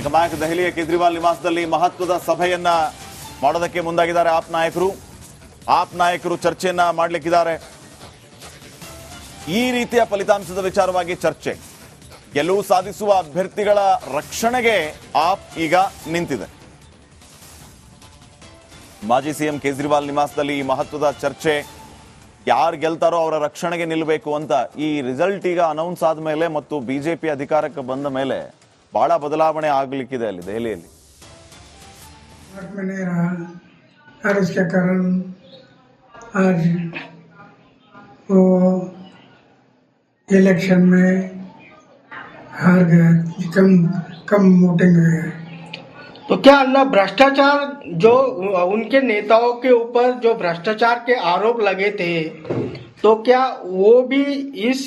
Welcome back. ದೆಹಲಿಯ ಕೇಜ್ರಿವಾಲ್ ನಿವಾಸದಲ್ಲಿ ಮಹತ್ವದ ಸಭೆಯನ್ನ ಮಾಡೋದಕ್ಕೆ ಮುಂದಾಗಿದ್ದಾರೆ ಆಪ್ ನಾಯಕರು ಚರ್ಚೆಯನ್ನ ಮಾಡಲಿಕ್ಕಿದ್ದಾರೆ. ಈ ರೀತಿಯ ಫಲಿತಾಂಶದ ವಿಚಾರವಾಗಿ ಚರ್ಚೆ. ಗೆಲುವು ಸಾಧಿಸುವ ಅಭ್ಯರ್ಥಿಗಳ ರಕ್ಷಣೆಗೆ ಆಪ್ ಈಗ ನಿಂತಿದೆ. ಮಾಜಿ ಸಿಎಂ ಕೇಜ್ರಿವಾಲ್ ನಿವಾಸದಲ್ಲಿ ಈ ಮಹತ್ವದ ಚರ್ಚೆ. ಯಾರು ಗೆಲ್ತಾರೋ ಅವರ ರಕ್ಷಣೆಗೆ ನಿಲ್ಲಬೇಕು ಅಂತ. ಈ ರಿಸಲ್ಟ್ ಈಗ ಅನೌನ್ಸ್ ಆದ್ಮೇಲೆ ಮತ್ತು ಬಿಜೆಪಿ ಅಧಿಕಾರಕ್ಕೆ ಬಂದ ಮೇಲೆ ಬಹಳ ಬದಲಾವಣೆ ಆಗ್ಲಿಕ್ಕಿದೆ ಅಲ್ಲಿ ದೆಹಲಿಯಲ್ಲಿ. और इसके कारण आज वो इलेक्शन में हार गए, कम वोटिंग हुई है। तो क्या अन्ना भ्रष्टाचार जो उनके नेताओं के ऊपर जो भ्रष्टाचार के आरोप लगे थे, तो क्या वो भी इस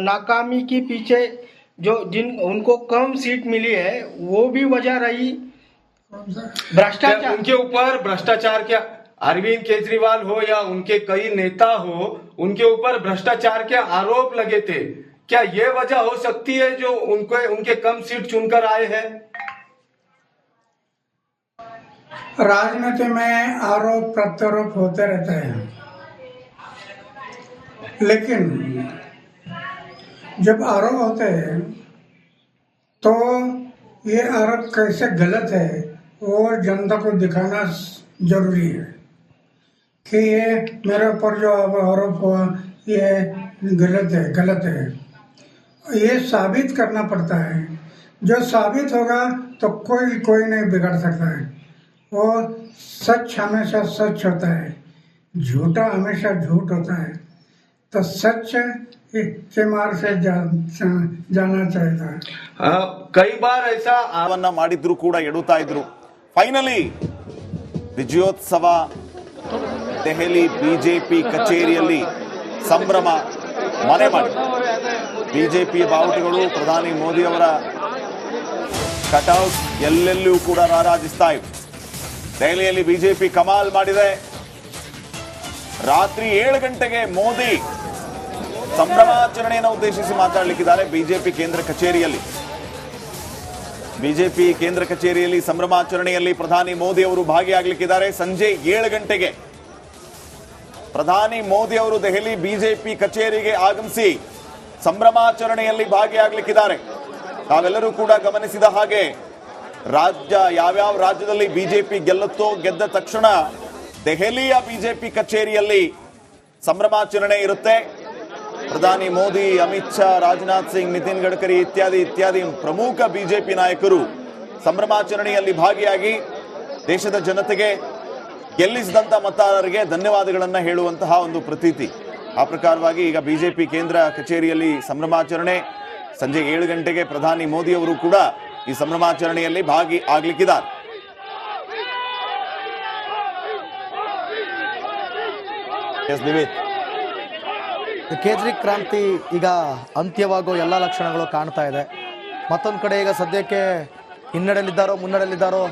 नाकामी के पीछे जो उनको कम सीट मिली है वो भी वजह रही? भ्रष्टाचार उनके ऊपर भ्रष्टाचार क्या, अरविंद केजरीवाल हो या उनके कई नेता हो, उनके ऊपर भ्रष्टाचार के आरोप लगे थे. क्या ये वजह हो सकती है जो उनके कम सीट चुनकर आए हैं? राजनीति में आरोप प्रत्यारोप होते रहते हैं, लेकिन जब आरोप होते हैं तो ये आरोप कैसे गलत है वो जनता को दिखाना जरूरी है कि ये मेरे ऊपर जो आरोप हुआ ये गलत है। ये साबित करना पड़ता है। जो साबित होगा तो कोई नहीं बिगाड़ सकता है। वो सच हमेशा सच होता है, झूठा हमेशा झूठ होता है। तो सच के मार्ग से जाना चाहिए। कई बार ऐसा ಅವನ್ನ ಮಾಡಿದ್ರು ಕೂಡ ಎಡುತ್ತಾ ಇದ್ರು. ಫೈನಲಿ ವಿಜಯೋತ್ಸವ ದೆಹಲಿ ಬಿಜೆಪಿ ಕಚೇರಿಯಲ್ಲಿ ಸಂಭ್ರಮ ಮನೆ ಮಾಡಿ. ಬಿಜೆಪಿ ಬಾವುಟಗಳು, ಪ್ರಧಾನಿ ಮೋದಿ ಅವರ ಕಟೌಟ್ ಎಲ್ಲೆಲ್ಲೂ ಕೂಡ ರಾರಾಜಿಸ್ತಾ ಇವೆ. ದೆಹಲಿಯಲ್ಲಿ ಬಿಜೆಪಿ ಕಮಾಲ್ ಮಾಡಿದೆ. ರಾತ್ರಿ 7 ಗಂಟೆಗೆ ಮೋದಿ ಸಂಭ್ರಮಾಚರಣೆಯನ್ನು ಉದ್ದೇಶಿಸಿ ಮಾತಾಡಲಿಕ್ಕಿದ್ದಾರೆ ಬಿಜೆಪಿ ಕೇಂದ್ರ ಕಚೇರಿಯಲ್ಲಿ. ಬಿಜೆಪಿ ಕೇಂದ್ರ ಕಚೇರಿಯಲ್ಲಿ ಸಂಭ್ರಮಾಚರಣೆಯಲ್ಲಿ ಪ್ರಧಾನಿ ಮೋದಿ ಅವರು ಭಾಗಿಯಾಗಲಿಕ್ಕಿದ್ದಾರೆ. ಸಂಜೆ 7 ಗಂಟೆಗೆ ಪ್ರಧಾನಿ ಮೋದಿ ಅವರು ದೆಹಲಿ ಬಿಜೆಪಿ ಕಚೇರಿಗೆ ಆಗಮಿಸಿ ಸಂಭ್ರಮಾಚರಣೆಯಲ್ಲಿ ಭಾಗಿಯಾಗಲಿಕ್ಕಿದ್ದಾರೆ. ತಾವೆಲ್ಲರೂ ಕೂಡ ಗಮನಿಸಿದ ಹಾಗೆ ಯಾವ್ಯಾವ ರಾಜ್ಯದಲ್ಲಿ ಬಿಜೆಪಿ ಗೆಲ್ಲುತ್ತೋ ಗೆದ್ದ ತಕ್ಷಣ ದೆಹಲಿಯ ಬಿಜೆಪಿ ಕಚೇರಿಯಲ್ಲಿ ಸಂಭ್ರಮಾಚರಣೆ ಇರುತ್ತೆ. ಪ್ರಧಾನಿ ಮೋದಿ, ಅಮಿತ್ ಶಾ, ರಾಜನಾಥ್ ಸಿಂಗ್, ನಿತಿನ್ ಗಡ್ಕರಿ ಇತ್ಯಾದಿ ಪ್ರಮುಖ ಬಿಜೆಪಿ ನಾಯಕರು ಸಂಭ್ರಮಾಚರಣೆಯಲ್ಲಿ ಭಾಗಿಯಾಗಿ ದೇಶದ ಜನತೆಗೆ, ಗೆಲ್ಲಿಸಿದಂತ ಮತದಾರರಿಗೆ ಧನ್ಯವಾದಗಳನ್ನು ಹೇಳುವಂತಹ ಒಂದು ಪ್ರತೀತಿ. ಆ ಪ್ರಕಾರವಾಗಿ ಈಗ ಬಿಜೆಪಿ ಕೇಂದ್ರ ಕಚೇರಿಯಲ್ಲಿ ಸಂಭ್ರಮಾಚರಣೆ. ಸಂಜೆ 7 ಗಂಟೆಗೆ ಪ್ರಧಾನಿ ಮೋದಿ ಅವರು ಕೂಡ ಈ ಸಂಭ್ರಮಾಚರಣೆಯಲ್ಲಿ ಭಾಗಿ ಆಗ್ಲಿಕ್ಕಿದ್ದಾರೆ. ಕೇಜ್ರಿ ಕ್ರಾಂತಿ ಈಗ ಅಂತ್ಯವಾಗೋ ಎಲ್ಲ ಲಕ್ಷಣಗಳು ಕಾಣ್ತಾ ಇದೆ. ಮತ್ತೊಂದು ಕಡೆ ಈಗ ಸದ್ಯಕ್ಕೆ ಹಿನ್ನಡೆಯಲ್ಲಿದ್ದಾರೋ ಮುನ್ನಡೆಯಲ್ಲಿದ್ದಾರೋ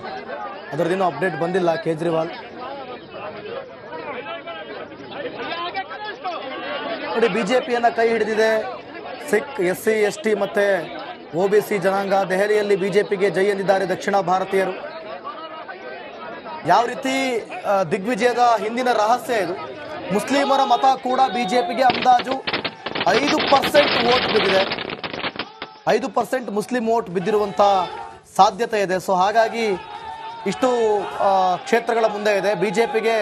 ಅದರದ್ದೇನೂ ಅಪ್ಡೇಟ್ ಬಂದಿಲ್ಲ ಕೇಜ್ರಿವಾಲ್. ನೋಡಿ, ಬಿಜೆಪಿಯನ್ನು ಕೈ ಹಿಡಿದಿದೆ ಸಿಖ್, SC, ST ಮತ್ತು OBC ಜನಾಂಗ. ದೆಹಲಿಯಲ್ಲಿ ಬಿಜೆಪಿಗೆ ಜೈ ಎಂದಿದ್ದಾರೆ ದಕ್ಷಿಣ ಭಾರತೀಯರು. ಯಾವ ರೀತಿ ದಿಗ್ವಿಜಯದ ಹಿಂದಿನ ರಹಸ್ಯ ಇದು. ಮುಸ್ಲಿಮರ ಮತ ಕೂಡ ಬಿಜೆಪಿಗೆ ಅಂದಾಜು 5% ವೋಟ್ ಬಿದ್ದಿದೆ. 5% ಮುಸ್ಲಿಂ ವೋಟ್ ಬಿದ್ದಿರುವಂಥ ಸಾಧ್ಯತೆ ಇದೆ. ಸೊ ಹಾಗಾಗಿ ಇಷ್ಟು ಕ್ಷೇತ್ರಗಳ ಮುಂದೆ ಇದೆ. ಬಿಜೆಪಿಗೆ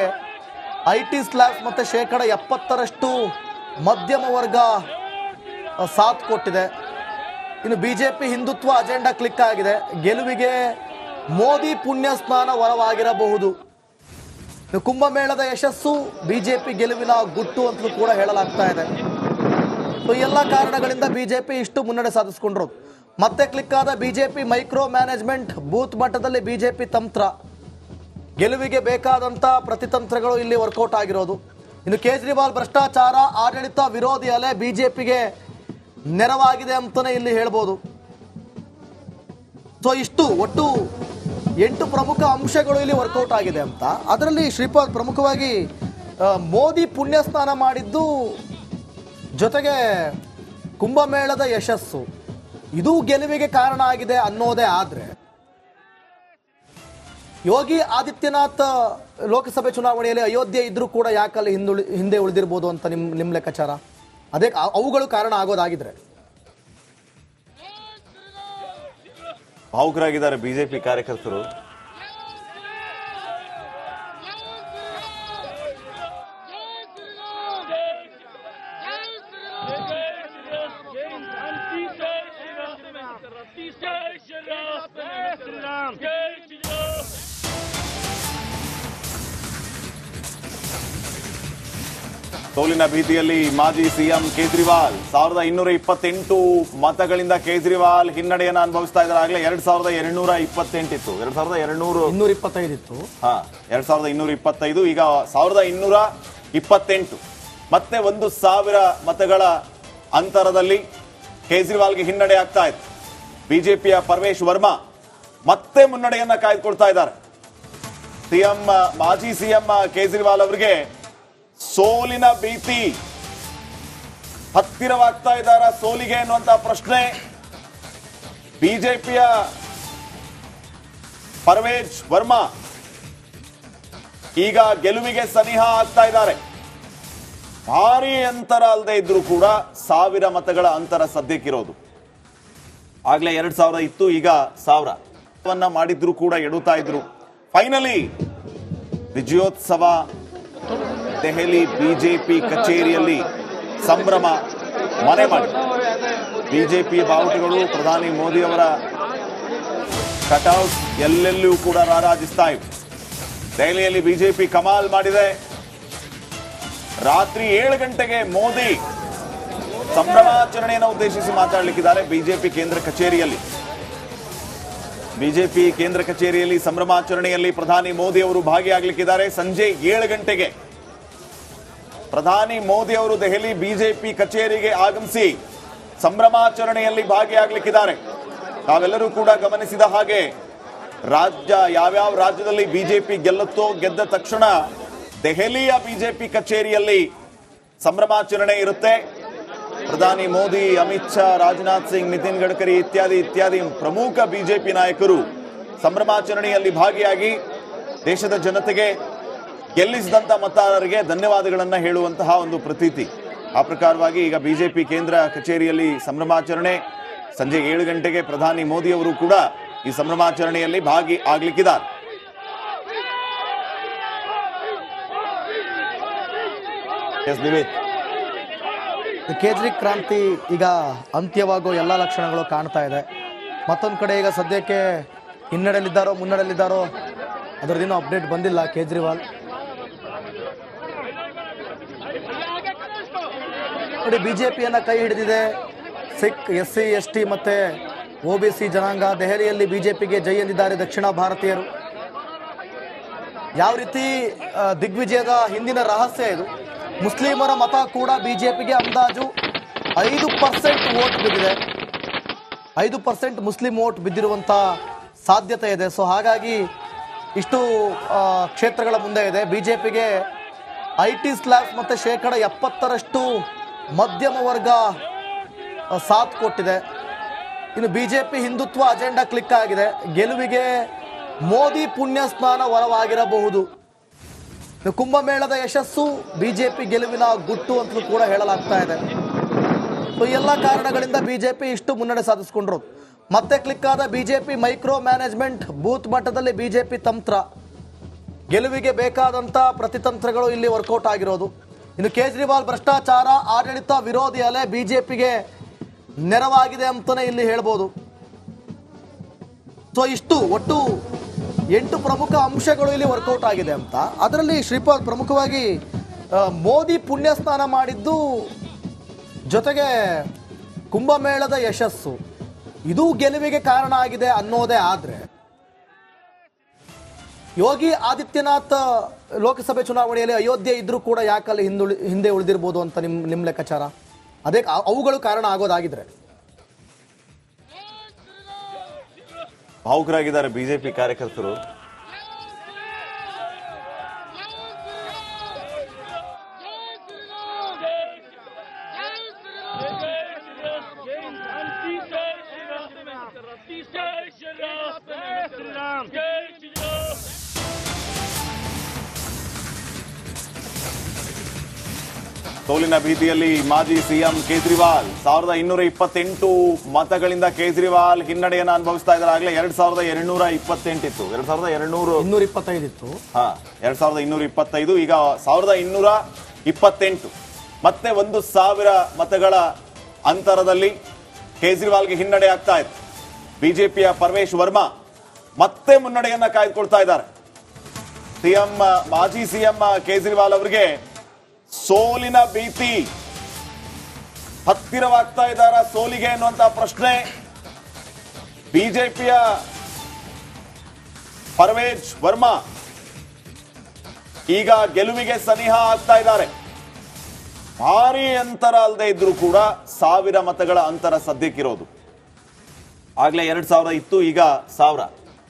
IT ಸ್ಲ್ಯಾಬ್ ಮತ್ತು 70% ಮಧ್ಯಮ ವರ್ಗ ಸಾಥ್ ಕೊಟ್ಟಿದೆ. ಇನ್ನು ಬಿಜೆಪಿ ಹಿಂದುತ್ವ ಅಜೆಂಡಾ ಕ್ಲಿಕ್ ಆಗಿದೆ. ಗೆಲುವಿಗೆ ಮೋದಿ ಪುಣ್ಯ ಸ್ನಾನ ವರವಾಗಿರಬಹುದು. ಕುಂಭಮೇಳದ ಯಶಸ್ಸು ಬಿಜೆಪಿ ಗೆಲುವಿನ ಗುಟ್ಟು ಅಂತಲೂ ಕೂಡ ಹೇಳಲಾಗ್ತಾ ಇದೆ. ಸೊ ಎಲ್ಲ ಕಾರಣಗಳಿಂದ ಬಿಜೆಪಿ ಇಷ್ಟು ಮುನ್ನಡೆ ಸಾಧಿಸಿಕೊಂಡಿರೋದು. ಮತ್ತೆ ಕ್ಲಿಕ್ ಆದ ಬಿಜೆಪಿ ಮೈಕ್ರೋ ಮ್ಯಾನೇಜ್ಮೆಂಟ್, ಬೂತ್ ಮಟ್ಟದಲ್ಲಿ ಬಿಜೆಪಿ ತಂತ್ರ, ಗೆಲುವಿಗೆ ಬೇಕಾದಂಥ ಪ್ರತಿತಂತ್ರಗಳು ಇಲ್ಲಿ ವರ್ಕೌಟ್ ಆಗಿರೋದು. ಇನ್ನು ಕೇಜ್ರಿವಾಲ್ ಭ್ರಷ್ಟಾಚಾರ, ಆಡಳಿತ ವಿರೋಧಿ ಅಲೆ ಬಿಜೆಪಿಗೆ ನೆರವಾಗಿದೆ ಅಂತಲೇ ಇಲ್ಲಿ ಹೇಳ್ಬೋದು. ಸೊ ಇಷ್ಟು ಒಟ್ಟು 8 ಪ್ರಮುಖ ಅಂಶಗಳು ಇಲ್ಲಿ ವರ್ಕೌಟ್ ಆಗಿದೆ ಅಂತ. ಅದರಲ್ಲಿ ಶ್ರೀಪಾದ್ ಪ್ರಮುಖವಾಗಿ ಮೋದಿ ಪುಣ್ಯ ಸ್ನಾನ ಮಾಡಿದ್ದು, ಜೊತೆಗೆ ಕುಂಭಮೇಳದ ಯಶಸ್ಸು, ಇದು ಗೆಲುವಿಗೆ ಕಾರಣ ಆಗಿದೆ ಅನ್ನೋದೇ. ಆದರೆ ಯೋಗಿ ಆದಿತ್ಯನಾಥ್ ಲೋಕಸಭೆ ಚುನಾವಣೆಯಲ್ಲಿ ಅಯೋಧ್ಯೆ ಇದ್ರೂ ಕೂಡ ಯಾಕಲ್ಲಿ ಹಿಂದೆ ಉಳಿದಿರ್ಬೋದು ಅಂತ ನಿಮ್ಮ ಲೆಕ್ಕಾಚಾರ? ಅದೇ ಅವುಗಳು ಕಾರಣ ಆಗೋದಾಗಿದ್ರೆ ಭಾವುಕರಾಗಿದ್ದಾರೆ ಬಿಜೆಪಿ ಕಾರ್ಯಕರ್ತರು. ಸೋಲಿನ ಭೀತಿಯಲ್ಲಿ ಮಾಜಿ ಸಿಎಂ ಕೇಜ್ರಿವಾಲ್ 1228 ಮತಗಳಿಂದ ಕೇಜ್ರಿವಾಲ್ ಹಿನ್ನಡೆಯನ್ನು ಅನುಭವಿಸ್ತಾ ಇದ್ದಾರೆ. ಆಗಲೇ 2228 ಇತ್ತು, 225 ಇತ್ತು. 2225, ಈಗ 1228. ಮತ್ತೆ 1000 ಮತಗಳ ಅಂತರದಲ್ಲಿ ಕೇಜ್ರಿವಾಲ್ಗೆ ಹಿನ್ನಡೆ ಆಗ್ತಾ ಇತ್ತು. ಬಿಜೆಪಿಯ ಪರ್ವೇಶ್ ವರ್ಮಾ ಮತ್ತೆ ಮುನ್ನಡೆಯನ್ನ ಕಾಯ್ದುಕೊಳ್ತಾ ಇದ್ದಾರೆ. ಮಾಜಿ ಸಿಎಂ ಕೇಜ್ರಿವಾಲ್ ಅವರಿಗೆ ಸೋಲಿನ ಭೀತಿ, ಹತ್ತಿರವಾಗ್ತಾ ಇದ್ದಾರ ಸೋಲಿಗೆ ಅನ್ನುವಂತ ಪ್ರಶ್ನೆ ಬಿಜೆಪಿಯ ಪರ್ವೇಶ್ ವರ್ಮಾ ಈಗ ಗೆಲುವಿಗೆ ಸನಿಹ ಆಗ್ತಾ ಇದ್ದಾರೆ. ಭಾರಿ ಅಂತರ ಅಲ್ಲದೆ ಇದ್ರೂ ಕೂಡ 1000 ಮತಗಳ ಅಂತರ ಸದ್ಯಕ್ಕಿರೋದು. ಆಗ್ಲೇ 2000 ಇತ್ತು, ಈಗ 1000 ಮಾಡಿದ್ರು ಕೂಡ ಎಡುತ್ತಾ ಇದ್ರು. ಫೈನಲಿ ವಿಜಯೋತ್ಸವ ದೆಹಲಿ ಬಿಜೆಪಿ ಕಚೇರಿಯಲ್ಲಿ ಸಂಭ್ರಮ ಮನೆ ಮಾಡಿ. ಬಿಜೆಪಿ ಬಾವುಟಗಳು, ಪ್ರಧಾನಿ ಮೋದಿ ಅವರ ಕಟೌಟ್ ಎಲ್ಲೆಲ್ಲೂ ಕೂಡ ರಾರಾಜಿಸ್ತಾ ಇವೆ. ದೆಹಲಿಯಲ್ಲಿ ಬಿಜೆಪಿ ಕಮಾಲ್ ಮಾಡಿದೆ. ರಾತ್ರಿ 7 ಗಂಟೆಗೆ ಮೋದಿ ಸಂಭ್ರಮಾಚರಣೆಯನ್ನು ಉದ್ದೇಶಿಸಿ ಮಾತಾಡಲಿಕ್ಕಿದ್ದಾರೆ ಬಿಜೆಪಿ ಕೇಂದ್ರ ಕಚೇರಿಯಲ್ಲಿ. ಬಿಜೆಪಿ ಕೇಂದ್ರ ಕಚೇರಿಯಲ್ಲಿ ಸಂಭ್ರಮಾಚರಣೆಯಲ್ಲಿ ಪ್ರಧಾನಿ ಮೋದಿ ಅವರು ಭಾಗಿಯಾಗಲಿಕ್ಕಿದ್ದಾರೆ. ಸಂಜೆ 7 ಗಂಟೆಗೆ ಪ್ರಧಾನಿ ಮೋದಿ ಅವರು ದೆಹಲಿ ಬಿಜೆಪಿ ಕಚೇರಿಗೆ ಆಗಮಿಸಿ ಸಂಭ್ರಮಾಚರಣೆಯಲ್ಲಿ ಭಾಗಿಯಾಗಲಿಕ್ಕಿದ್ದಾರೆ. ತಾವೆಲ್ಲರೂ ಕೂಡ ಗಮನಿಸಿದ ಹಾಗೆ ಯಾವ್ಯಾವ ರಾಜ್ಯದಲ್ಲಿ ಬಿಜೆಪಿ ಗೆಲ್ಲುತ್ತೋ ಗೆದ್ದ ತಕ್ಷಣ ದೆಹಲಿಯ ಬಿಜೆಪಿ ಕಚೇರಿಯಲ್ಲಿ ಸಂಭ್ರಮಾಚರಣೆ ಇರುತ್ತೆ. ಪ್ರಧಾನಿ ಮೋದಿ, ಅಮಿತ್ ಶಾ, ರಾಜನಾಥ್ ಸಿಂಗ್, ನಿತಿನ್ ಗಡ್ಕರಿ ಇತ್ಯಾದಿ ಪ್ರಮುಖ ಬಿಜೆಪಿ ನಾಯಕರು ಸಂಭ್ರಮಾಚರಣೆಯಲ್ಲಿ ಭಾಗಿಯಾಗಿ ದೇಶದ ಜನತೆಗೆ, ಗೆಲ್ಲಿಸಿದಂತ ಮತದಾರರಿಗೆ ಧನ್ಯವಾದಗಳನ್ನ ಹೇಳುವಂತಹ ಒಂದು ಪ್ರತೀತಿ. ಆ ಪ್ರಕಾರವಾಗಿ ಈಗ ಬಿಜೆಪಿ ಕೇಂದ್ರ ಕಚೇರಿಯಲ್ಲಿ ಸಂಭ್ರಮಾಚರಣೆ. ಸಂಜೆ 7 ಗಂಟೆಗೆ ಪ್ರಧಾನಿ ಮೋದಿ ಅವರು ಕೂಡ ಈ ಸಂಭ್ರಮಾಚರಣೆಯಲ್ಲಿ ಭಾಗಿ ಆಗ್ಲಿಕ್ಕಿದ್ದಾರೆ. ಕೇಜ್ರಿ ಕ್ರಾಂತಿ ಈಗ ಅಂತ್ಯವಾಗೋ ಎಲ್ಲ ಲಕ್ಷಣಗಳು ಕಾಣ್ತಾ ಇದೆ. ಮತ್ತೊಂದು ಕಡೆ ಈಗ ಸದ್ಯಕ್ಕೆ ಹಿನ್ನಡೆಯಲ್ಲಿದ್ದಾರೋ ಮುನ್ನಡೆಯಲ್ಲಿದ್ದಾರೋ ಅದರದೇನೋ ಅಪ್ಡೇಟ್ ಬಂದಿಲ್ಲ ಕೇಜ್ರಿವಾಲ್. ನೋಡಿ, ಬಿಜೆಪಿಯನ್ನು ಕೈ ಹಿಡಿದಿದೆ ಸಿಖ್, SC, ST ಮತ್ತು OBC ಜನಾಂಗ. ದೆಹಲಿಯಲ್ಲಿ ಬಿಜೆಪಿಗೆ ಜೈ ಎಂದಿದ್ದಾರೆ ದಕ್ಷಿಣ ಭಾರತೀಯರು. ಯಾವ ರೀತಿ ದಿಗ್ವಿಜಯದ ಹಿಂದಿನ ರಹಸ್ಯ ಇದು. ಮುಸ್ಲಿಮರ ಮತ ಕೂಡ ಬಿಜೆಪಿಗೆ ಅಂದಾಜು 5% ವೋಟ್ ಬಿದ್ದಿದೆ. 5% ಮುಸ್ಲಿಂ ವೋಟ್ ಬಿದ್ದಿರುವಂಥ ಸಾಧ್ಯತೆ ಇದೆ. ಸೊ ಹಾಗಾಗಿ ಇಷ್ಟು ಕ್ಷೇತ್ರಗಳ ಮುಂದೆ ಇದೆ. ಬಿಜೆಪಿಗೆ IT ಸ್ಲ್ಯಾಬ್ಸ್ ಮತ್ತು 70% ಮಧ್ಯಮ ವರ್ಗ ಸಾಥ್ ಕೊಟ್ಟಿದೆ. ಇನ್ನು ಬಿಜೆಪಿ ಹಿಂದುತ್ವ ಅಜೆಂಡಾ ಕ್ಲಿಕ್ ಆಗಿದೆ. ಗೆಲುವಿಗೆ ಮೋದಿ ಪುಣ್ಯ ಸ್ನಾನ ವರವಾಗಿರಬಹುದು. ಕುಂಭಮೇಳದ ಯಶಸ್ಸು ಬಿಜೆಪಿ ಗೆಲುವಿನ ಗುಟ್ಟು ಅಂತಲೂ ಕೂಡ ಹೇಳಲಾಗ್ತಾ ಇದೆ. ಸೊ ಎಲ್ಲ ಕಾರಣಗಳಿಂದ ಬಿಜೆಪಿ ಇಷ್ಟು ಮುನ್ನಡೆ ಸಾಧಿಸಿಕೊಂಡ್ರು. ಮತ್ತೆ ಕ್ಲಿಕ್ ಆದ ಬಿಜೆಪಿ ಮೈಕ್ರೋ ಮ್ಯಾನೇಜ್ಮೆಂಟ್, ಬೂತ್ ಮಟ್ಟದಲ್ಲಿ ಬಿಜೆಪಿ ತಂತ್ರ, ಗೆಲುವಿಗೆ ಬೇಕಾದಂಥ ಪ್ರತಿತಂತ್ರಗಳು ಇಲ್ಲಿ ವರ್ಕೌಟ್ ಆಗಿರೋದು. ಇನ್ನು ಕೇಜ್ರಿವಾಲ್ ಭ್ರಷ್ಟಾಚಾರ, ಆಡಳಿತ ವಿರೋಧಿ ಅಲೆ ಬಿಜೆಪಿಗೆ ನೆರವಾಗಿದೆ ಅಂತಲೇ ಇಲ್ಲಿ ಹೇಳ್ಬೋದು. ಸೊ ಇಷ್ಟು ಒಟ್ಟು 8 ಪ್ರಮುಖ ಅಂಶಗಳು ಇಲ್ಲಿ ವರ್ಕೌಟ್ ಆಗಿದೆ ಅಂತ. ಅದರಲ್ಲಿ ಶ್ರೀಪಾದ್ ಪ್ರಮುಖವಾಗಿ ಮೋದಿ ಪುಣ್ಯ ಸ್ನಾನ ಮಾಡಿದ್ದು, ಜೊತೆಗೆ ಕುಂಭಮೇಳದ ಯಶಸ್ಸು, ಇದು ಗೆಲುವಿಗೆ ಕಾರಣ ಆಗಿದೆ ಅನ್ನೋದೇ. ಆದರೆ ಯೋಗಿ ಆದಿತ್ಯನಾಥ್ ಲೋಕಸಭೆ ಚುನಾವಣೆಯಲ್ಲಿ ಅಯೋಧ್ಯೆ ಇದ್ರೂ ಕೂಡ ಯಾಕಲ್ಲಿ ಹಿಂದೆ ಉಳಿದಿರ್ಬೋದು ಅಂತ ನಿಮ್ಮ ಲೆಕ್ಕಾಚಾರ? ಅದೇ ಅವುಗಳು ಕಾರಣ ಆಗೋದಾಗಿದ್ರೆ ಭಾವುಕರಾಗಿದ್ದಾರೆ ಬಿಜೆಪಿ ಕಾರ್ಯಕರ್ತರು. जय श्री राम, जय श्री राम, जय श्री राम. ಸೋಲಿನ ಭೀತಿಯಲ್ಲಿ ಮಾಜಿ ಸಿಎಂ ಕೇಜ್ರಿವಾಲ್ 1228 ಮತಗಳಿಂದ ಕೇಜ್ರಿವಾಲ್ ಹಿನ್ನಡೆಯನ್ನು ಅನುಭವಿಸ್ತಾ ಇದ್ದಾರೆ. ಆಗಲೇ 2228 ಇತ್ತು, 225 ಇತ್ತು. 2225, ಈಗ 1228. ಮತ್ತೆ 1000 ಮತಗಳ ಅಂತರದಲ್ಲಿ ಕೇಜ್ರಿವಾಲ್ಗೆ ಹಿನ್ನಡೆ ಆಗ್ತಾ ಇತ್ತು. ಬಿಜೆಪಿಯ ಪರ್ವೇಶ್ ವರ್ಮಾ ಮತ್ತೆ ಮುನ್ನಡೆಯನ್ನ ಕಾಯ್ದುಕೊಳ್ತಾ ಇದ್ದಾರೆ. ಮಾಜಿ ಸಿಎಂ ಕೇಜ್ರಿವಾಲ್ ಅವರಿಗೆ ಸೋಲಿನ ಭೀತಿ, ಹತ್ತಿರವಾಗ್ತಾ ಇದ್ದಾರ ಸೋಲಿಗೆ ಅನ್ನುವಂತ ಪ್ರಶ್ನೆ ಬಿಜೆಪಿಯ ಪರ್ವೇಶ್ ವರ್ಮಾ ಈಗ ಗೆಲುವಿಗೆ ಸನಿಹ ಆಗ್ತಾ ಇದ್ದಾರೆ. ಭಾರಿ ಅಂತರ ಅಲ್ಲದೆ ಇದ್ರೂ ಕೂಡ 1000 ಮತಗಳ ಅಂತರ ಸದ್ಯಕ್ಕಿರೋದು. ಆಗ್ಲೇ 2000 ಇತ್ತು, ಈಗ 1000.